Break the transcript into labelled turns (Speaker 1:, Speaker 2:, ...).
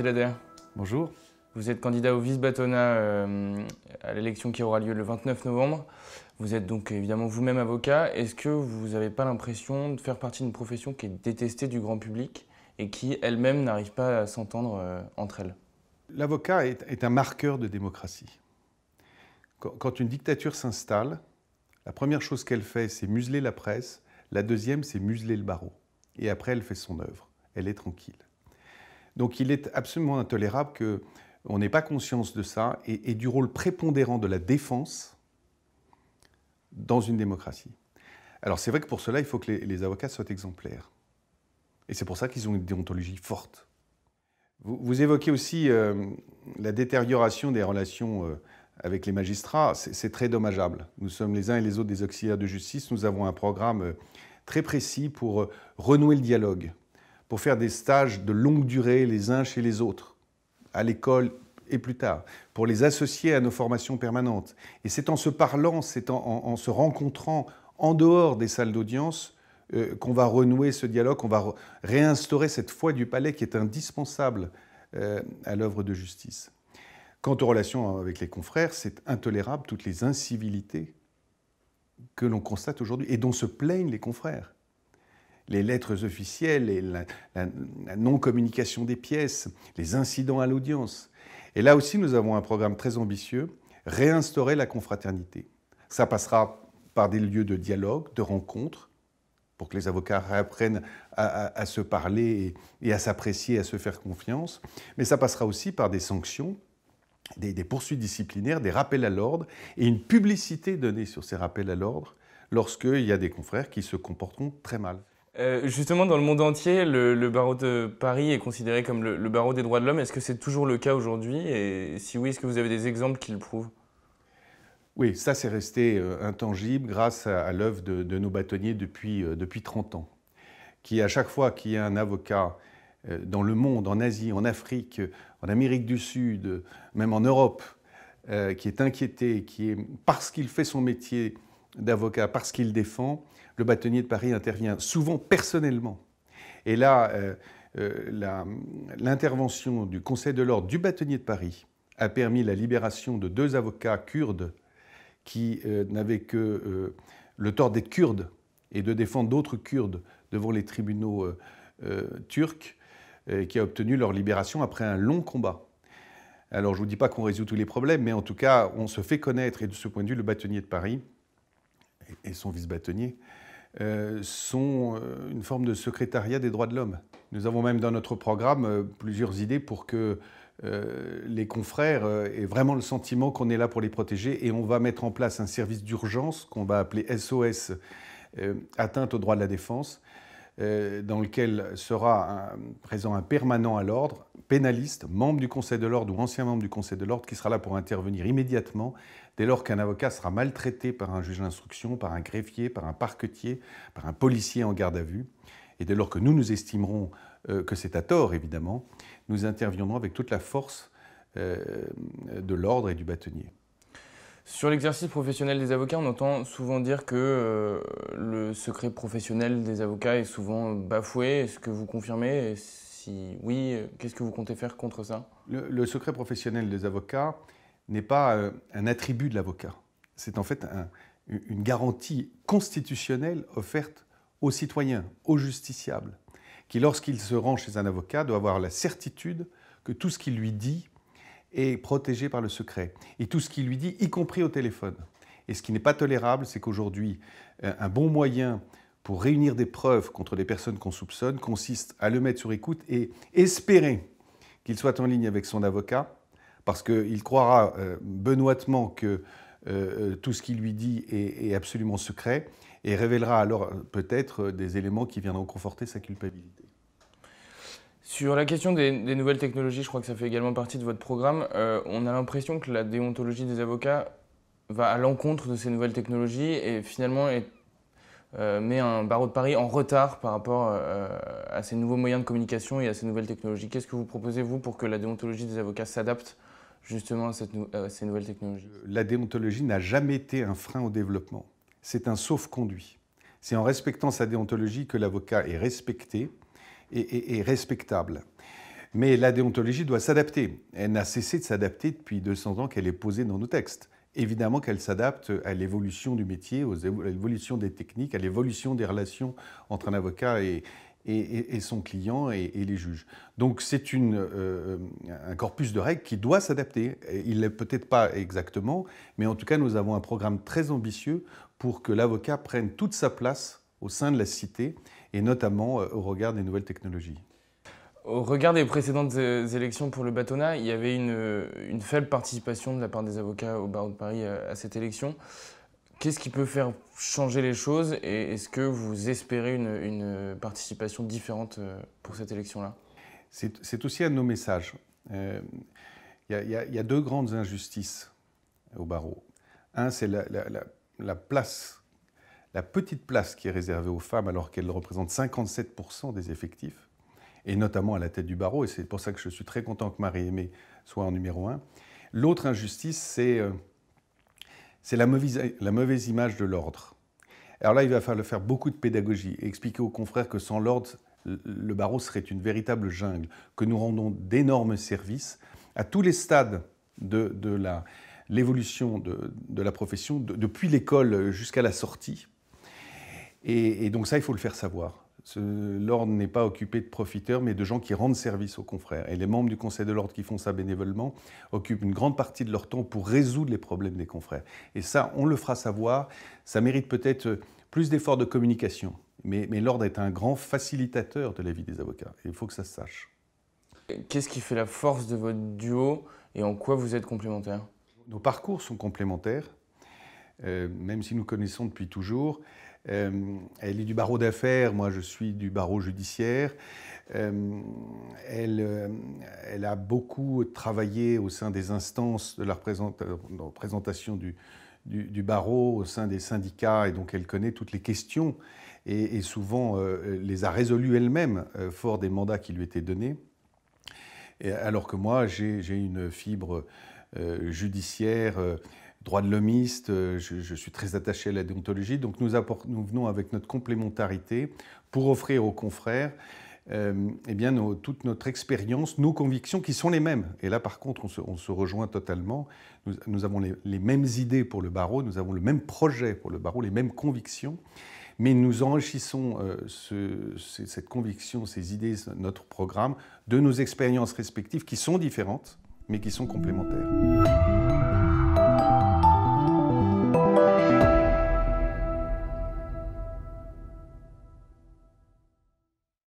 Speaker 1: Gelader.
Speaker 2: Bonjour.
Speaker 1: Vous êtes candidat au vice-bâtonnat à l'élection qui aura lieu le 29 novembre. Vous êtes donc évidemment vous-même avocat. Est-ce que vous n'avez pas l'impression de faire partie d'une profession qui est détestée du grand public et qui elle-même n'arrive pas à s'entendre entre elles?
Speaker 2: L'avocat est un marqueur de démocratie. Quand une dictature s'installe, la première chose qu'elle fait, c'est museler la presse. La deuxième, c'est museler le barreau. Et après, elle fait son œuvre. Elle est tranquille. Donc il est absolument intolérable qu'on n'ait pas conscience de ça et du rôle prépondérant de la défense dans une démocratie. Alors c'est vrai que pour cela, il faut que les avocats soient exemplaires. Et c'est pour ça qu'ils ont une déontologie forte. Vous évoquez aussi la détérioration des relations avec les magistrats. C'est très dommageable. Nous sommes les uns et les autres des auxiliaires de justice. Nous avons un programme très précis pour renouer le dialogue, pour faire des stages de longue durée les uns chez les autres, à l'école et plus tard, pour les associer à nos formations permanentes. Et c'est en se parlant, c'est en se rencontrant en dehors des salles d'audience qu'on va renouer ce dialogue, qu'on va réinstaurer cette foi du palais qui est indispensable à l'œuvre de justice. Quant aux relations avec les confrères, c'est intolérable toutes les incivilités que l'on constate aujourd'hui et dont se plaignent les confrères. Les lettres officielles, et la non-communication des pièces, les incidents à l'audience. Et là aussi, nous avons un programme très ambitieux, réinstaurer la confraternité. Ça passera par des lieux de dialogue, de rencontres, pour que les avocats réapprennent à se parler et à s'apprécier, à se faire confiance. Mais ça passera aussi par des sanctions, des poursuites disciplinaires, des rappels à l'ordre et une publicité donnée sur ces rappels à l'ordre lorsqu'il y a des confrères qui se comporteront très mal.
Speaker 1: Justement, dans le monde entier, le barreau de Paris est considéré comme le barreau des droits de l'homme. Est-ce que c'est toujours le cas aujourd'hui? Et si oui, est-ce que vous avez des exemples qui le prouvent?
Speaker 2: Oui, ça c'est resté intangible grâce à l'œuvre de nos bâtonniers depuis 30 ans, qui à chaque fois qu'il y a un avocat dans le monde, en Asie, en Afrique, en Amérique du Sud, même en Europe, qui est inquiété, parce qu'il fait son métier d'avocat, parce qu'il défend, le bâtonnier de Paris intervient souvent personnellement. Et là, l'intervention du Conseil de l'ordre du bâtonnier de Paris a permis la libération de 2 avocats kurdes qui n'avaient que le tort d'être kurdes et de défendre d'autres Kurdes devant les tribunaux turcs, qui a obtenu leur libération après un long combat. Alors je ne vous dis pas qu'on résout tous les problèmes, mais en tout cas, on se fait connaître, et de ce point de vue, le bâtonnier de Paris et son vice-bâtonnier sont une forme de secrétariat des droits de l'homme. Nous avons même dans notre programme plusieurs idées pour que les confrères aient vraiment le sentiment qu'on est là pour les protéger, et on va mettre en place un service d'urgence qu'on va appeler SOS atteinte aux droits de la défense, dans lequel sera présent un permanent à l'ordre, pénaliste, membre du Conseil de l'ordre ou ancien membre du Conseil de l'ordre, qui sera là pour intervenir immédiatement dès lors qu'un avocat sera maltraité par un juge d'instruction, par un greffier, par un parquetier, par un policier en garde à vue. Et dès lors que nous estimerons que c'est à tort, évidemment, nous interviendrons avec toute la force de l'ordre et du bâtonnier.
Speaker 1: Sur l'exercice professionnel des avocats, on entend souvent dire que le secret professionnel des avocats est souvent bafoué. Est-ce que vous confirmez? Et si oui, qu'est-ce que vous comptez faire contre ça?
Speaker 2: Le secret professionnel des avocats n'est pas un attribut de l'avocat. C'est en fait une garantie constitutionnelle offerte aux citoyens, aux justiciables, qui, lorsqu'il se rend chez un avocat, doit avoir la certitude que tout ce qu'il lui dit est protégé par le secret. Et tout ce qu'il lui dit, y compris au téléphone. Et ce qui n'est pas tolérable, c'est qu'aujourd'hui, un bon moyen pour réunir des preuves contre des personnes qu'on soupçonne consiste à le mettre sur écoute et espérer qu'il soit en ligne avec son avocat, parce qu'il croira benoîtement que tout ce qu'il lui dit est absolument secret, et révélera alors peut-être des éléments qui viendront conforter sa culpabilité.
Speaker 1: Sur la question des nouvelles technologies, je crois que ça fait également partie de votre programme, on a l'impression que la déontologie des avocats va à l'encontre de ces nouvelles technologies et finalement met un barreau de Paris en retard par rapport à ces nouveaux moyens de communication et à ces nouvelles technologies. Qu'est-ce que vous proposez, vous, pour que la déontologie des avocats s'adapte justement à ces nouvelles technologies?
Speaker 2: La déontologie n'a jamais été un frein au développement. C'est un sauf-conduit. C'est en respectant sa déontologie que l'avocat est respecté et respectable. Mais la déontologie doit s'adapter. Elle n'a cessé de s'adapter depuis 200 ans qu'elle est posée dans nos textes. Évidemment qu'elle s'adapte à l'évolution du métier, à l'évolution des techniques, à l'évolution des relations entre un avocat et son client et les juges. Donc c'est un corpus de règles qui doit s'adapter. Il ne l'est peut-être pas exactement, mais en tout cas nous avons un programme très ambitieux pour que l'avocat prenne toute sa place au sein de la cité, et notamment au regard des nouvelles technologies.
Speaker 1: Au regard des précédentes élections pour le bâtonnat, il y avait une faible participation de la part des avocats au barreau de Paris à cette élection. Qu'est-ce qui peut faire changer les choses et est-ce que vous espérez une participation différente pour cette élection-là?
Speaker 2: C'est aussi un de nos messages. Il y a deux grandes injustices au barreau. Un, c'est la petite place qui est réservée aux femmes alors qu'elles représentent 57% des effectifs, et notamment à la tête du barreau, et c'est pour ça que je suis très content que Marie-Aimée soit en numéro 1. L'autre injustice, c'est la mauvaise image de l'ordre. Alors là, il va falloir faire beaucoup de pédagogie et expliquer aux confrères que sans l'ordre, le barreau serait une véritable jungle, que nous rendons d'énormes services à tous les stades de l'évolution de la profession, depuis l'école jusqu'à la sortie. Et donc ça, il faut le faire savoir. L'ordre n'est pas occupé de profiteurs, mais de gens qui rendent service aux confrères. Et les membres du Conseil de l'ordre qui font ça bénévolement occupent une grande partie de leur temps pour résoudre les problèmes des confrères. Et ça, on le fera savoir. Ça mérite peut-être plus d'efforts de communication. Mais l'ordre est un grand facilitateur de la vie des avocats. Et il faut que ça se sache.
Speaker 1: Qu'est-ce qui fait la force de votre duo et en quoi vous êtes complémentaires?
Speaker 2: Nos parcours sont complémentaires, même si nous connaissons depuis toujours. Elle est du barreau d'affaires, moi je suis du barreau judiciaire. Elle a beaucoup travaillé au sein des instances de la représentation du barreau, au sein des syndicats, et donc elle connaît toutes les questions et souvent les a résolues elle-même, fort des mandats qui lui étaient donnés. Alors que moi, j'ai une fibre judiciaire, droit de l'homiste, je suis très attaché à la déontologie, donc nous venons avec notre complémentarité pour offrir aux confrères toute notre expérience, nos convictions qui sont les mêmes. Et là, par contre, on se rejoint totalement. Nous avons les mêmes idées pour le barreau, nous avons le même projet pour le barreau, les mêmes convictions, mais nous enrichissons cette conviction, ces idées, notre programme, de nos expériences respectives qui sont différentes, mais qui sont complémentaires.